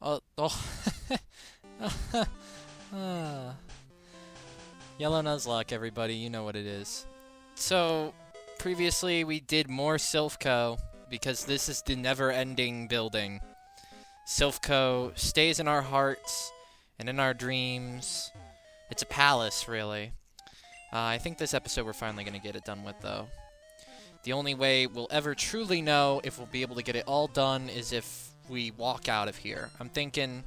Oh, Ah. Yellow Nuzlocke, everybody, you know what it is. So, previously we did more Silph Co, because this is the never-ending building. Silph Co stays in our hearts and in our dreams. It's a palace, really. I think this episode we're finally going to get it done with, though. The only way we'll ever truly know if we'll be able to get it all done is if we walk out of here. I'm thinking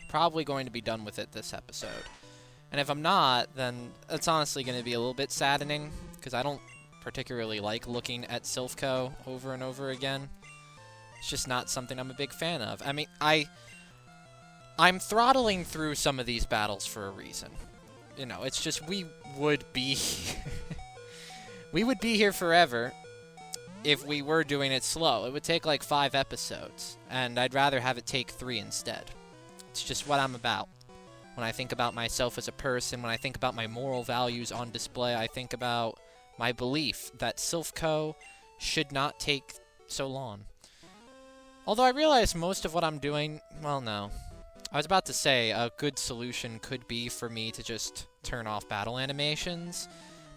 probably going to be done with it this episode. And if I'm not, then it's honestly going to be a little bit saddening, because I don't particularly like looking at Silph Co over and over again. It's just not something I'm a big fan of. I mean, I'm throttling through some of these battles for a reason. You know, it's just we would be we would be here forever if we were doing it slow. It would take like 5 episodes, and I'd rather have it take 3 instead. It's just what I'm about. When I think about myself as a person, when I think about my moral values on display, I think about my belief that Silph Co should not take so long. Although I realize most of what I'm doing, well, no. I was about to say a good solution could be for me to just turn off battle animations,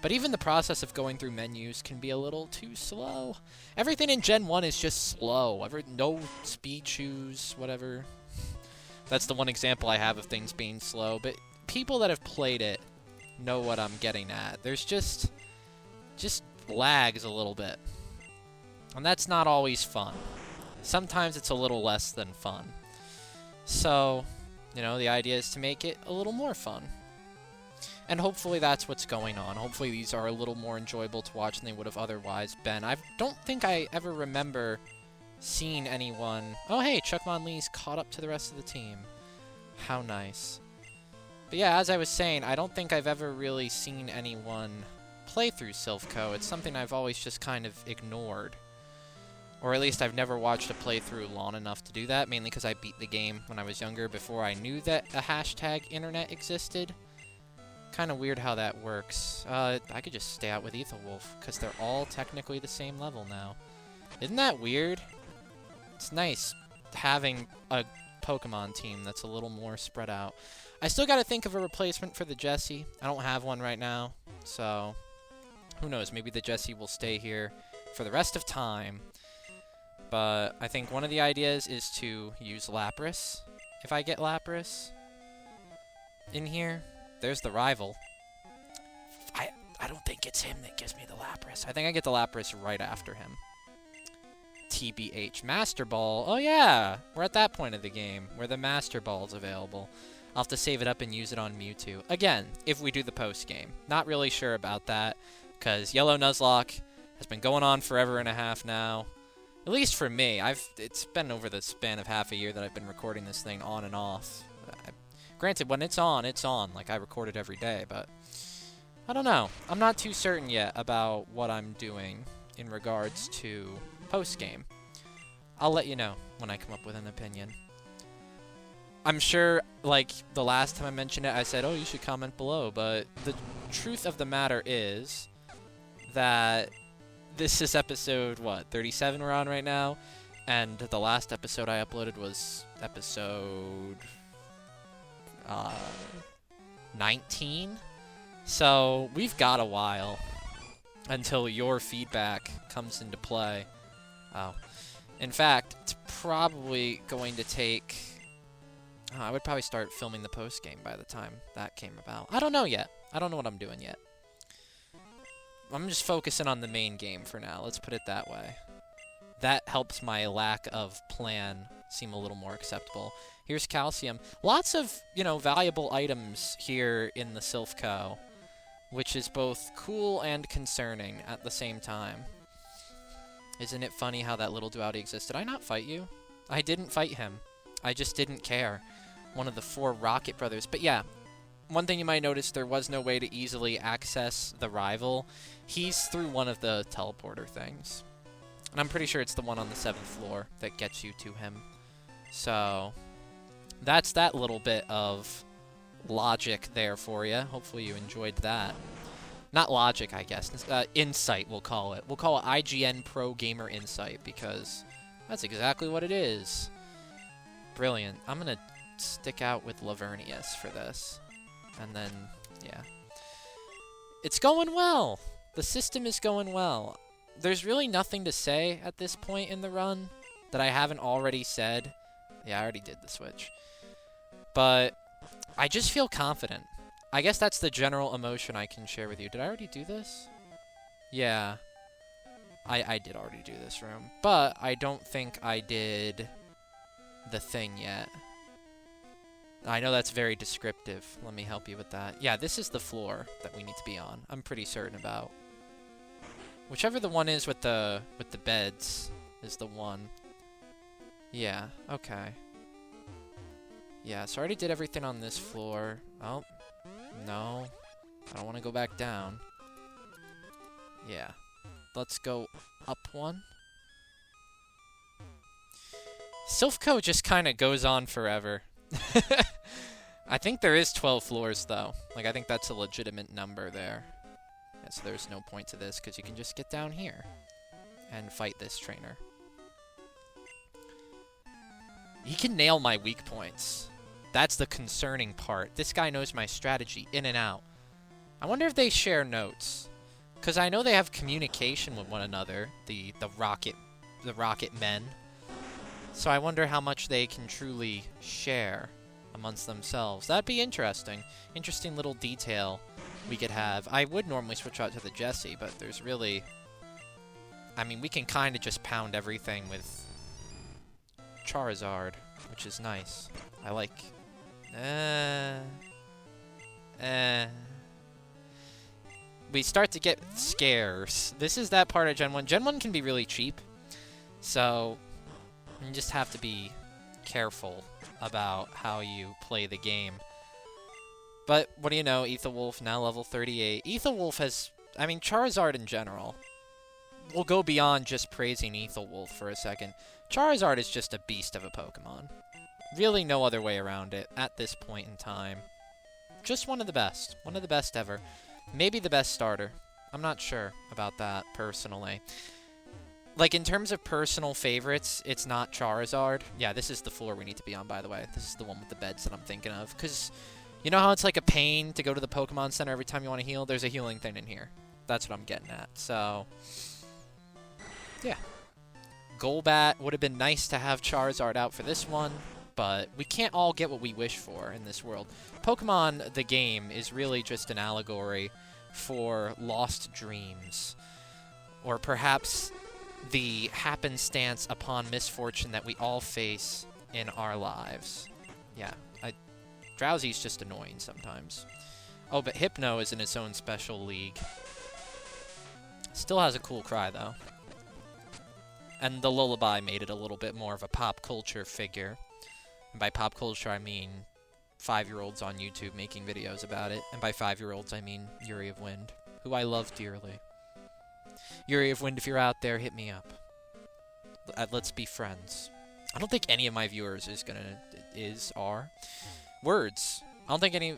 but even the process of going through menus can be a little too slow. Everything in Gen 1 is just slow. No speed shoes, whatever. That's the one example I have of things being slow, but people that have played it know what I'm getting at. There's just lags a little bit. And that's not always fun. Sometimes it's a little less than fun. So, you know, the idea is to make it a little more fun. And hopefully that's what's going on. Hopefully these are a little more enjoyable to watch than they would have otherwise been. I don't think I ever remember seeing anyone... Oh, hey, Chuck Von Lee's caught up to the rest of the team. How nice. But yeah, as I was saying, I don't think I've ever really seen anyone play through Silph Co. It's something I've always just kind of ignored. Or at least I've never watched a playthrough long enough to do that, mainly because I beat the game when I was younger before I knew that a hashtag internet existed. Kind of weird how that works. I could just stay out with Ethelwolf, because they're all technically the same level now. Isn't that weird? It's nice having a Pokemon team that's a little more spread out. I still got to think of a replacement for the Jessie. I don't have one right now, so who knows? Maybe the Jessie will stay here for the rest of time. But I think one of the ideas is to use Lapras. If I get Lapras in here, there's the rival. I don't think it's him that gives me the Lapras. I think I get the Lapras right after him. TBH. Master Ball. Oh yeah, we're at that point of the game where the Master Ball is available. I'll have to save it up and use it on Mewtwo. Again, if we do the post-game. Not really sure about that, because Yellow Nuzlocke has been going on forever and a half now. At least for me. It's been over the span of half a year that I've been recording this thing on and off. Granted, when it's on, it's on. Like, I record it every day, but I don't know. I'm not too certain yet about what I'm doing in regards to post-game. I'll let you know when I come up with an opinion. I'm sure, like, the last time I mentioned it, I said, oh, you should comment below, but the truth of the matter is that this is episode, what, 37 we're on right now? And the last episode I uploaded was episode 19? So, we've got a while until your feedback comes into play. Oh. In fact, it's probably going to take... I would probably start filming the post-game by the time that came about. I don't know yet. I don't know what I'm doing yet. I'm just focusing on the main game for now. Let's put it that way. That helps my lack of plan seem a little more acceptable. Here's Calcium. Lots of, you know, valuable items here in the Silph Co, which is both cool and concerning at the same time. Isn't it funny how that little duality exists? Did I not fight you? I didn't fight him. I just didn't care. One of the 4 Rocket Brothers. But yeah, one thing you might notice, there was no way to easily access the rival. He's through one of the teleporter things. And I'm pretty sure it's the one on the 7th floor that gets you to him. So, that's that little bit of logic there for you. Hopefully you enjoyed that. Not logic, I guess. Insight, we'll call it. We'll call it IGN Pro Gamer Insight, because that's exactly what it is. brilliant. I'm gonna stick out with Lavernius for this. And then, yeah. It's going well! The system is going well. There's really nothing to say at this point in the run that I haven't already said. Yeah, I already did the switch. But I just feel confident. I guess that's the general emotion I can share with you. Did I already do this? Yeah. I did already do this room. But I don't think I did the thing yet. I know that's very descriptive. Let me help you with that. Yeah, this is the floor that we need to be on. I'm pretty certain about. Whichever the one is with the beds is the one. Yeah, okay. Yeah, so I already did everything on this floor. Oh, no. I don't want to go back down. Yeah. Let's go up one. Silph Co just kind of goes on forever. I think there is 12 floors, though. Like, I think that's a legitimate number there. Yeah, so there's no point to this, because you can just get down here and fight this trainer. He can nail my weak points. That's the concerning part. This guy knows my strategy in and out. I wonder if they share notes. Because I know they have communication with one another, the rocket men. So I wonder how much they can truly share amongst themselves. That'd be interesting. Interesting little detail we could have. I would normally switch out to the Jessie, but there's really... I mean, we can kind of just pound everything with Charizard, which is nice. I like... We start to get scarce. This is that part of Gen 1. Gen 1 can be really cheap, so you just have to be careful about how you play the game. But what do you know, Aethelwolf now level 38. Aethelwolf has, I mean, Charizard in general. We'll go beyond just praising Aethelwolf for a second. Charizard is just a beast of a Pokemon. Really no other way around it at this point in time. Just one of the best. One of the best ever. Maybe the best starter. I'm not sure about that, personally. Like, in terms of personal favorites, it's not Charizard. Yeah, this is the floor we need to be on, by the way. This is the one with the beds that I'm thinking of. Because, you know how it's like a pain to go to the Pokemon Center every time you want to heal? There's a healing thing in here. That's what I'm getting at. So, yeah. Golbat would have been nice to have Charizard out for this one, but we can't all get what we wish for in this world. Pokemon, the game, is really just an allegory for lost dreams. Or perhaps the happenstance upon misfortune that we all face in our lives. Yeah, Drowsy's just annoying sometimes. Oh, but Hypno is in its own special league. Still has a cool cry, though. And the lullaby made it a little bit more of a pop culture figure. And by pop culture, I mean 5-year-olds on YouTube making videos about it. And by 5-year-olds, I mean Yuri of Wind, who I love dearly. Yuri of Wind, if you're out there, hit me up. Let's be friends. I don't think any of my viewers are. Words. I don't think any...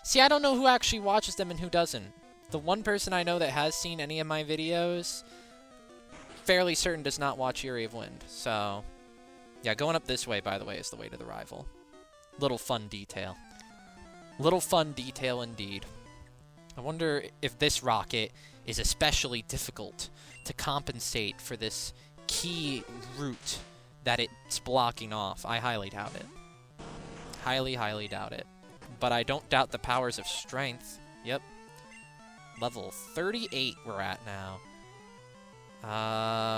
See, I don't know who actually watches them and who doesn't. The one person I know that has seen any of my videos, fairly certain does not watch Yuri of Wind. So, yeah, going up this way, by the way, is the way to the rival. Little fun detail. Little fun detail indeed. I wonder if this rocket is especially difficult to compensate for this key route that it's blocking off. I highly doubt it. Highly, highly doubt it. But I don't doubt the powers of strength. Yep. Level 38 we're at now.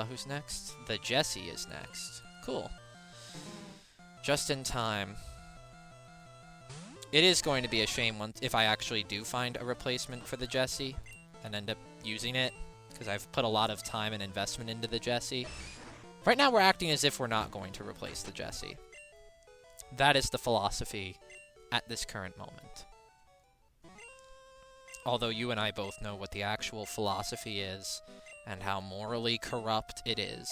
Who's next? The Jessie is next. Cool. Just in time. It is going to be a shame if I actually do find a replacement for the Jessie and end up using it, because I've put a lot of time and investment into the Jessie. Right now we're acting as if we're not going to replace the Jessie. That is the philosophy at this current moment. Although you and I both know what the actual philosophy is and how morally corrupt it is.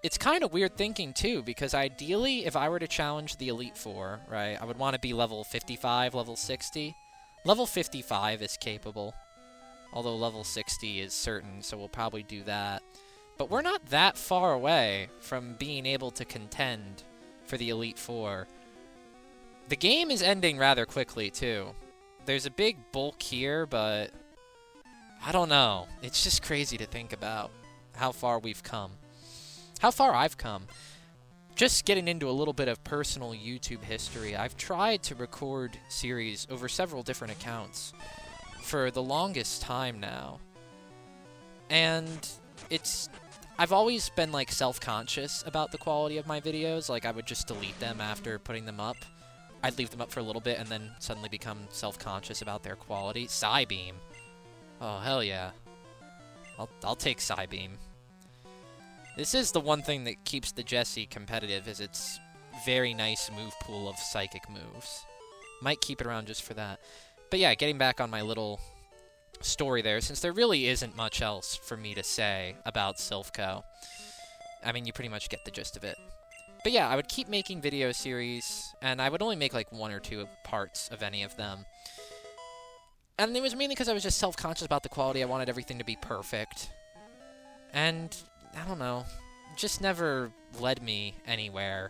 It's kind of weird thinking, too, because ideally, if I were to challenge the Elite Four, right, I would want to be level 55, level 60. Level 55 is capable, although level 60 is certain, so we'll probably do that. but we're not that far away from being able to contend for the Elite Four. The game is ending rather quickly, too. There's a big bulk here, but I don't know. It's just crazy to think about how far we've come. How far I've come. Just getting into a little bit of personal YouTube history, I've tried to record series over several different accounts for the longest time now. And I've always been, like, self-conscious about the quality of my videos. Like, I would just delete them after putting them up. I'd leave them up for a little bit and then suddenly become self-conscious about their quality. Psybeam. Oh, hell yeah. I'll take Psybeam. This is the one thing that keeps the Jessie competitive, is its very nice move pool of psychic moves. Might keep it around just for that. But yeah, getting back on my little story there, since there really isn't much else for me to say about Silph Co. I mean, you pretty much get the gist of it. But yeah, I would keep making video series, and I would only make like 1 or 2 parts of any of them. And it was mainly because I was just self-conscious about the quality. I wanted everything to be perfect. And I don't know, just never led me anywhere.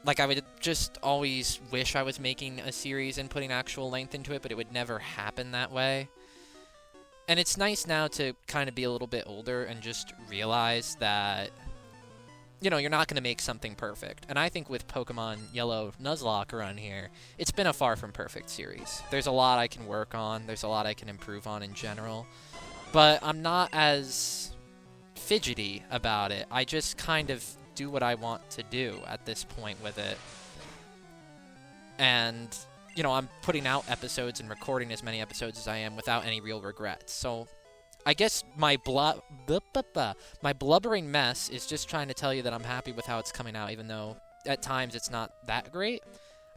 Like, I would just always wish I was making a series and putting actual length into it, but it would never happen that way. And it's nice now to kind of be a little bit older and just realize that, you know, you're not going to make something perfect. And I think with Pokemon Yellow Nuzlocke around here, it's been a far from perfect series. There's a lot I can work on. There's a lot I can improve on in general. But I'm not as fidgety about it. I just kind of do what I want to do at this point with it. And, you know, I'm putting out episodes and recording as many episodes as I am without any real regrets. So I guess my blubbering mess is just trying to tell you that I'm happy with how it's coming out, even though at times it's not that great.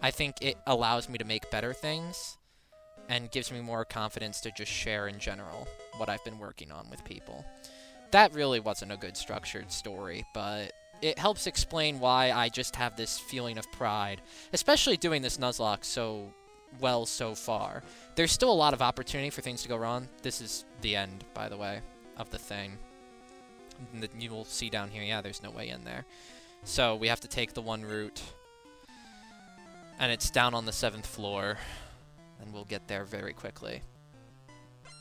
I think it allows me to make better things and gives me more confidence to just share in general what I've been working on with people. That really wasn't a good structured story, but it helps explain why I just have this feeling of pride, especially doing this Nuzlocke so well so far. There's still a lot of opportunity for things to go wrong. This is the end, by the way, of the thing. You will see down here, yeah, there's no way in there. So we have to take the one route, and it's down on the 7th floor, and we'll get there very quickly.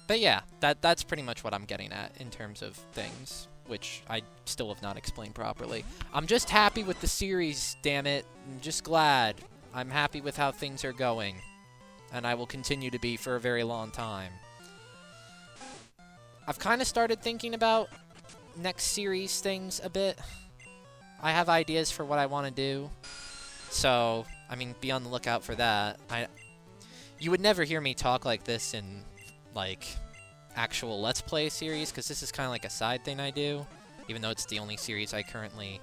But yeah, that's pretty much what I'm getting at in terms of things, which I still have not explained properly. I'm just happy with the series, damn it. I'm just glad. I'm happy with how things are going, and I will continue to be for a very long time. I've kind of started thinking about next series things a bit. I have ideas for what I want to do, so, I mean, be on the lookout for that. You would never hear me talk like this in, like, actual Let's Play series, because this is kind of like a side thing I do, even though it's the only series I currently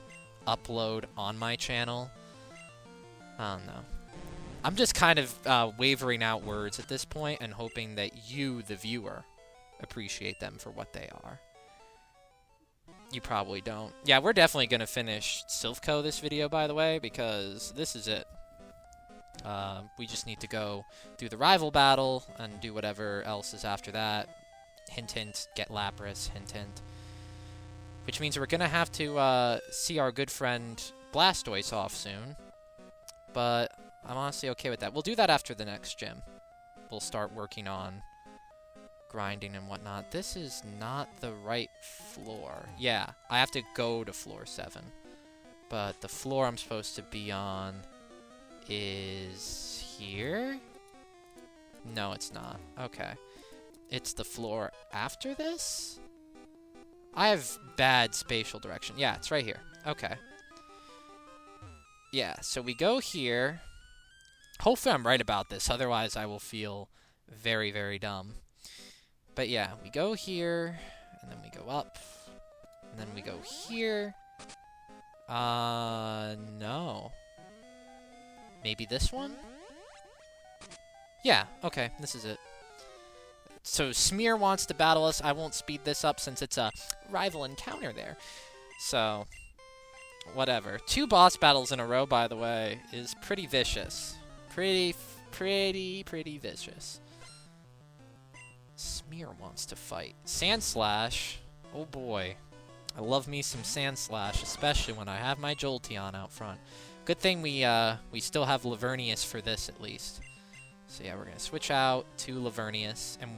upload on my channel. I don't know. I'm just kind of wavering out words at this point and hoping that you, the viewer, appreciate them for what they are. You probably don't. Yeah, we're definitely going to finish Silph Co this video, by the way, because this is it. We just need to go do the rival battle and do whatever else is after that. Hint, hint, get Lapras, hint, hint. Which means we're going to have to see our good friend Blastoise off soon. But I'm honestly okay with that. We'll do that after the next gym. We'll start working on grinding and whatnot. This is not the right floor. Yeah, I have to go to floor 7. But the floor I'm supposed to be on is here? No, it's not. Okay. It's the floor after this? I have bad spatial direction. Yeah, it's right here. Okay. Yeah, so we go here. Hopefully I'm right about this, otherwise I will feel very, very dumb. But yeah, we go here, and then we go up, and then we go here. No. Maybe this one? Yeah, okay, this is it. So Smear wants to battle us. I won't speed this up since it's a rival encounter there. So, whatever. 2 boss battles in a row, by the way, is pretty vicious. Pretty vicious. Smear wants to fight. Sandslash. Oh boy. I love me some Sand Slash, especially when I have my Jolteon out front. Good thing we still have Lavernius for this, at least. So yeah, we're going to switch out to Lavernius. And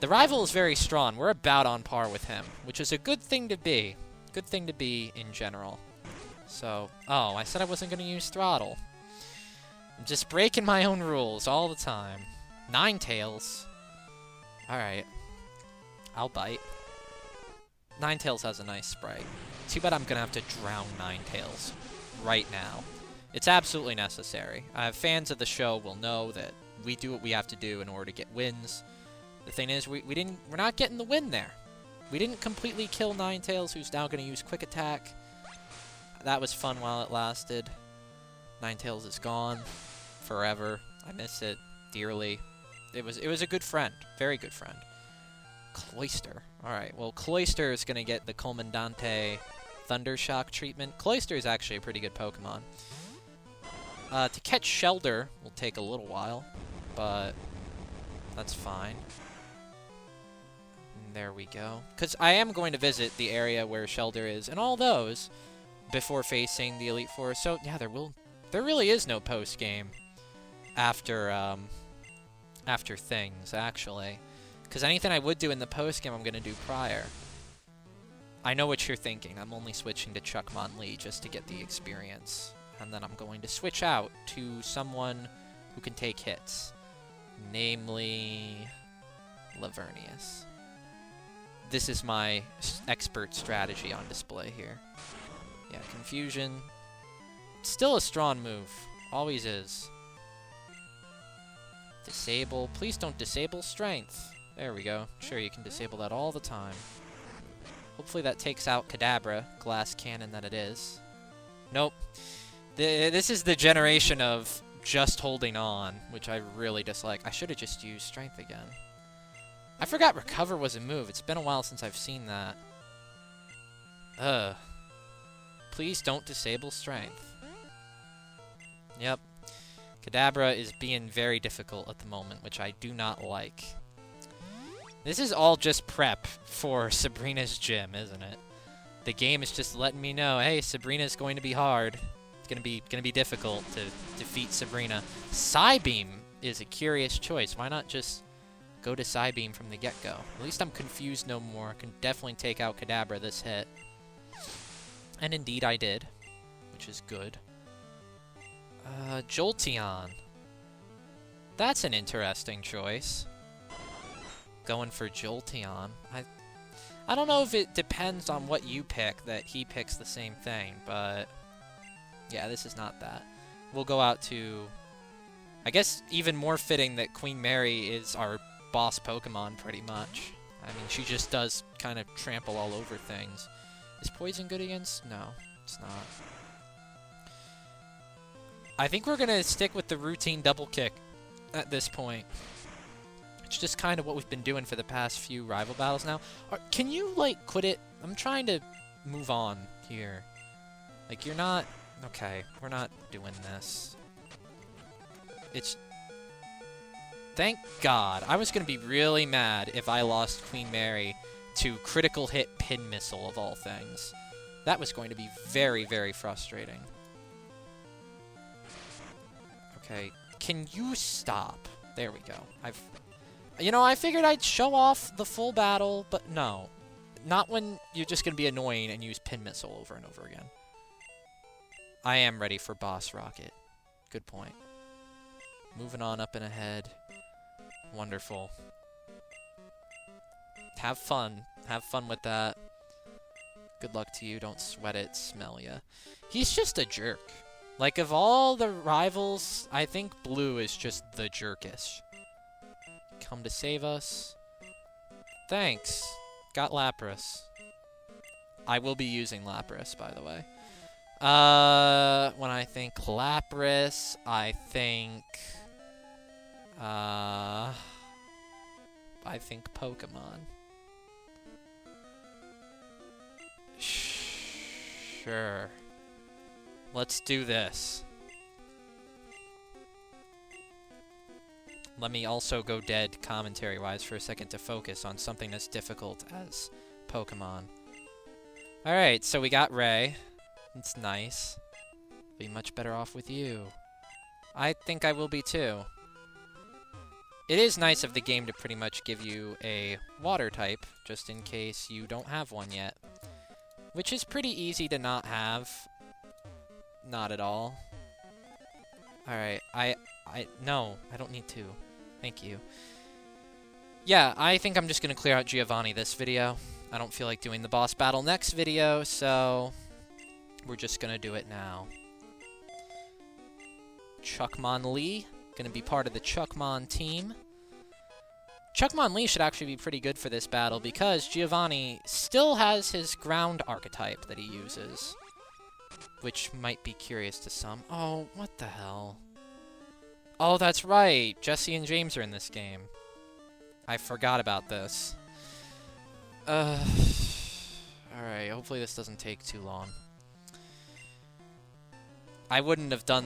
the rival is very strong. We're about on par with him, which is a good thing to be. Good thing to be in general. So, oh, I said I wasn't going to use Throttle. I'm just breaking my own rules all the time. Ninetales. Alright. I'll bite. Ninetales has a nice sprite. Too bad I'm going to have to drown Ninetales right now. It's absolutely necessary. Fans of the show will know that we do what we have to do in order to get wins. The thing is, we're not getting the win there. We didn't completely kill Ninetales, who's now going to use Quick Attack. That was fun while it lasted. Ninetales is gone forever. I miss it dearly. It was a good friend. Very good friend. Cloyster. Alright, well, Cloyster is going to get the Commandante Thundershock treatment. Cloyster is actually a pretty good Pokemon. To catch Shelder will take a little while, but that's fine. And there we go. Because I am going to visit the area where Shelder is, and all those, before facing the Elite Four. So, yeah, there really is no post-game after things, actually. Because anything I would do in the post-game, I'm going to do prior. I know what you're thinking. I'm only switching to Chuckmonlee just to get the experience. And then I'm going to switch out to someone who can take hits. Namely, Lavernius. This is my expert strategy on display here. Yeah, Confusion. Still a strong move. Always is. Disable. Please don't disable Strength. There we go. Sure, you can disable that all the time. Hopefully that takes out Kadabra, glass cannon that it is. Nope. This is the generation of just holding on, which I really dislike. I should have just used Strength again. I forgot Recover was a move. It's been a while since I've seen that. Ugh. Please don't disable Strength. Yep. Kadabra is being very difficult at the moment, which I do not like. This is all just prep for Sabrina's gym, isn't it? The game is just letting me know, hey, Sabrina's going to be hard. It's gonna be difficult to defeat Sabrina. Psybeam is a curious choice. Why not just go to Psybeam from the get-go? At least I'm confused no more. I can definitely take out Kadabra this hit. And indeed I did, which is good. Jolteon. That's an interesting choice. Going for Jolteon. I don't know if it depends on what you pick that he picks the same thing, but yeah, this is not that. We'll go out to, I guess, even more fitting that Queen Mary is our boss Pokemon, pretty much. I mean, she just does kind of trample all over things. Is Poison good against? No, it's not. I think we're going to stick with the routine double kick at this point. It's just kind of what we've been doing for the past few rival battles now. Can you, like, quit it? I'm trying to move on here. Like, you're not... Okay, we're not doing this. It's... Thank God. I was going to be really mad if I lost Queen Mary to critical hit pin missile of all things. That was going to be very, very frustrating. Okay, can you stop? There we go. You know, I figured I'd show off the full battle, but no. Not when you're just going to be annoying and use pin missile over and over again. I am ready for Boss Rocket. Good point. Moving on up and ahead. Wonderful. Have fun. Have fun with that. Good luck to you. Don't sweat it. Smell ya. He's just a jerk. Like, of all the rivals, I think Blue is just the jerkest. Come to save us. Thanks. Got Lapras. I will be using Lapras, by the way. When I think Lapras, I think Pokemon. Sure. Let's do this. Let me also go dead commentary-wise for a second to focus on something as difficult as Pokemon. Alright, so we got Ray. It's nice. Be much better off with you. I think I will be too. It is nice of the game to pretty much give you a water type, just in case you don't have one yet. Which is pretty easy to not have. Not at all. Alright, no, I don't need to. Thank you. Yeah, I think I'm just gonna clear out Giovanni this video. I don't feel like doing the boss battle next video, so we're just gonna do it now. Chuckmon Lee, gonna be part of the Chuckmon team. Chuckmon Lee should actually be pretty good for this battle because Giovanni still has his ground archetype that he uses. Which might be curious to some. Oh, what the hell? Oh, that's right. Jesse and James are in this game. I forgot about this. Alright, hopefully this doesn't take too long. I wouldn't have done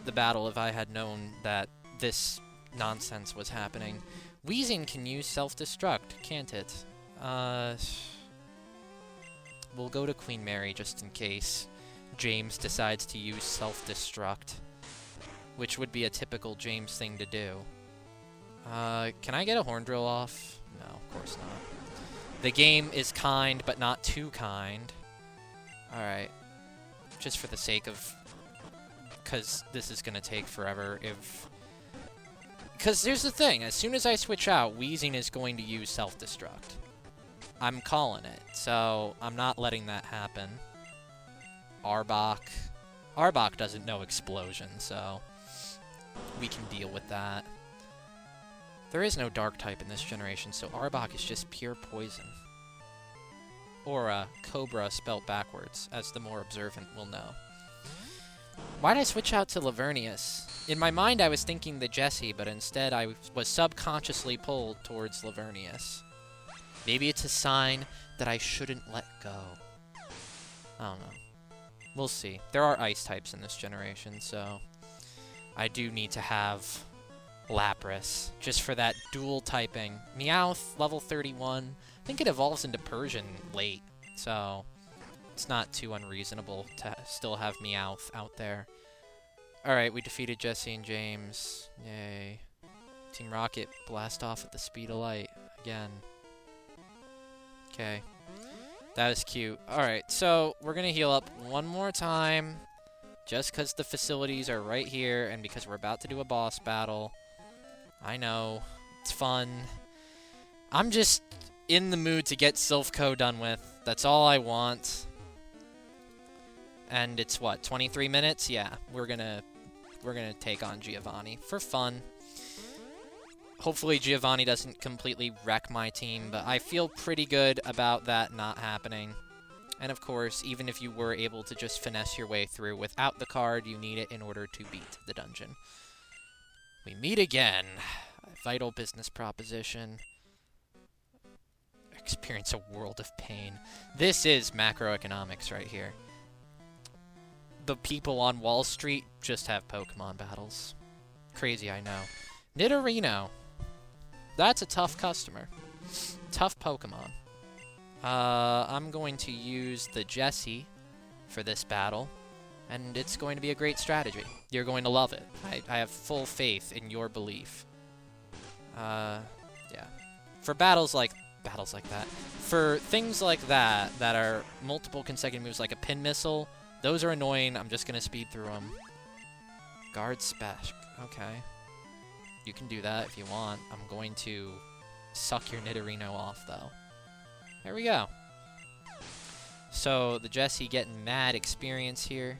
the battle if I had known that this nonsense was happening. Wheezing can use self-destruct, can't it? We'll go to Queen Mary just in case James decides to use self-destruct, which would be a typical James thing to do. Can I get a horn drill off? No, of course not. The game is kind, but not too kind. Alright. Just for the sake of... because this is gonna take forever if... Because here's the thing, as soon as I switch out, Wheezing is going to use self-destruct. I'm calling it, so I'm not letting that happen. Arbok. Arbok doesn't know explosion, so we can deal with that. There is no dark type in this generation, so Arbok is just pure poison. Or Cobra spelt backwards, as the more observant will know. Why'd I switch out to Lavernius? In my mind, I was thinking the Jessie, but instead I was subconsciously pulled towards Lavernius. Maybe it's a sign that I shouldn't let go. I don't know. We'll see. There are ice types in this generation, so I do need to have Lapras, just for that dual typing. Meowth, level 31. I think it evolves into Persian late, so it's not too unreasonable to still have Meowth out there. Alright, we defeated Jesse and James. Yay. Team Rocket blast off at the speed of light again. Okay. That was cute. Alright, so we're going to heal up one more time. Just because the facilities are right here and because we're about to do a boss battle. I know. It's fun. I'm just in the mood to get Silph Co done with. That's all I want. And it's what, 23 minutes? Yeah, we're gonna take on Giovanni for fun. Hopefully Giovanni doesn't completely wreck my team, but I feel pretty good about that not happening. And of course, even if you were able to just finesse your way through without the card, you need it in order to beat the dungeon. We meet again. A vital business proposition. Experience a world of pain. This is macroeconomics right here. The people on Wall Street just have Pokemon battles. Crazy, I know. Nidorino. That's a tough customer. Tough Pokemon. I'm going to use the Jessie for this battle, and it's going to be a great strategy. You're going to love it. I have full faith in your belief. Yeah. For battles like that. For things like that, that are multiple consecutive moves, like a pin missile, those are annoying. I'm just going to speed through them. Guard Spec. Okay. You can do that if you want. I'm going to suck your Nidorino off, though. There we go. So, the Jessie getting mad experience here.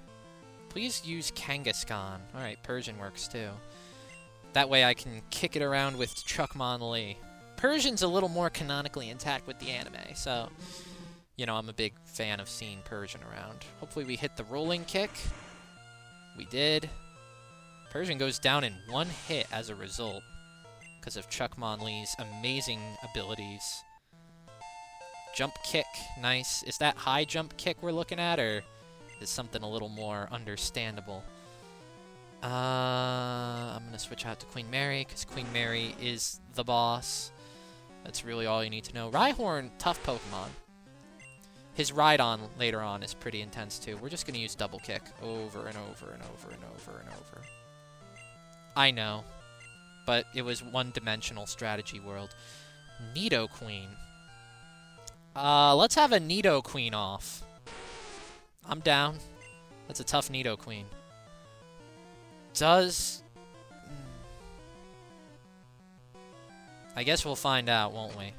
Please use Kangaskhan. Alright, Persian works, too. That way I can kick it around with Chuckmon Lee. Persian's a little more canonically intact with the anime, so... You know, I'm a big fan of seeing Persian around. Hopefully we hit the rolling kick. We did. Persian goes down in one hit as a result, because of Chuckmon Lee's amazing abilities. Jump kick, nice. Is that high jump kick we're looking at, or is something a little more understandable? I'm going to switch out to Queen Mary, because Queen Mary is the boss. That's really all you need to know. Rhyhorn, tough Pokemon. His ride-on later on is pretty intense, too. We're just going to use double kick over and over and over and over and over. I know, but it was one-dimensional strategy world. Nidoqueen. Let's have a Nidoqueen off. I'm down. That's a tough Nidoqueen. I guess we'll find out, won't we?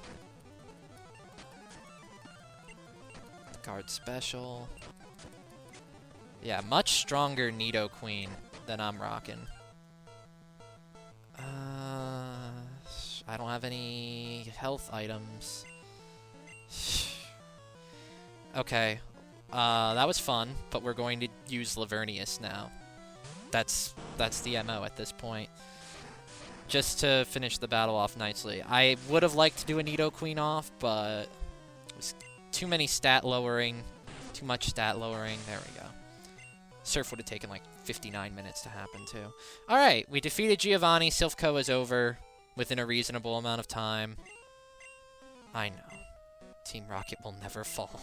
Guard special. Yeah, much stronger Nidoqueen than I'm rocking. I don't have any health items. Okay. That was fun, but we're going to use Lavernius now. That's the MO at this point. Just to finish the battle off nicely. I would have liked to do a Nidoqueen off, but it was too many stat lowering. Too much stat lowering. There we go. Surf would have taken like 59 minutes to happen, too. Alright, we defeated Giovanni. Silph Co is over within a reasonable amount of time. I know. Team Rocket will never fall.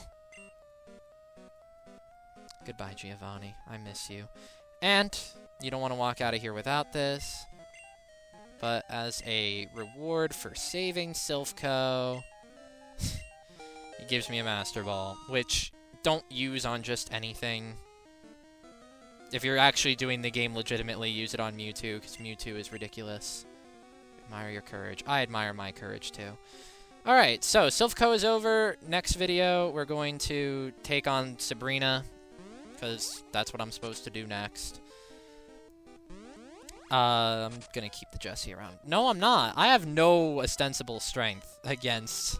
Goodbye, Giovanni. I miss you. And you don't want to walk out of here without this. But as a reward for saving Silph Co, he gives me a Master Ball, which don't use on just anything. If you're actually doing the game legitimately, use it on Mewtwo, because Mewtwo is ridiculous. Admire your courage. I admire my courage, too. Alright, so Silph Co is over. Next video, we're going to take on Sabrina, because that's what I'm supposed to do next. I'm gonna keep the Jessie around. No, I'm not. I have no ostensible strength against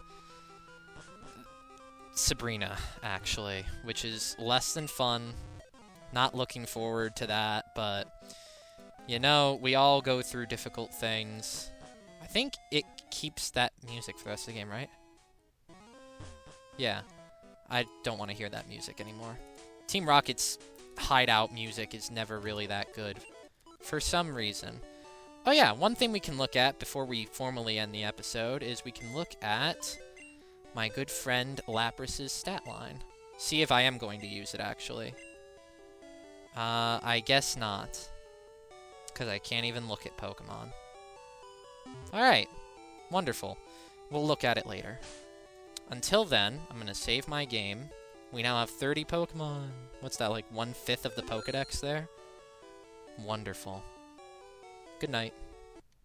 Sabrina, actually, which is less than fun. Not looking forward to that, but, you know, we all go through difficult things. I think it keeps that music for the rest of the game, right? Yeah. I don't want to hear that music anymore. Team Rocket's hideout music is never really that good. For some reason. Oh yeah, one thing we can look at before we formally end the episode is we can look at my good friend Lapras's stat line. See if I am going to use it, actually. I guess not. Because I can't even look at Pokemon. Alright. Wonderful. We'll look at it later. Until then, I'm going to save my game. We now have 30 Pokemon. What's that, like 1/5 of the Pokedex there? Wonderful. Good night.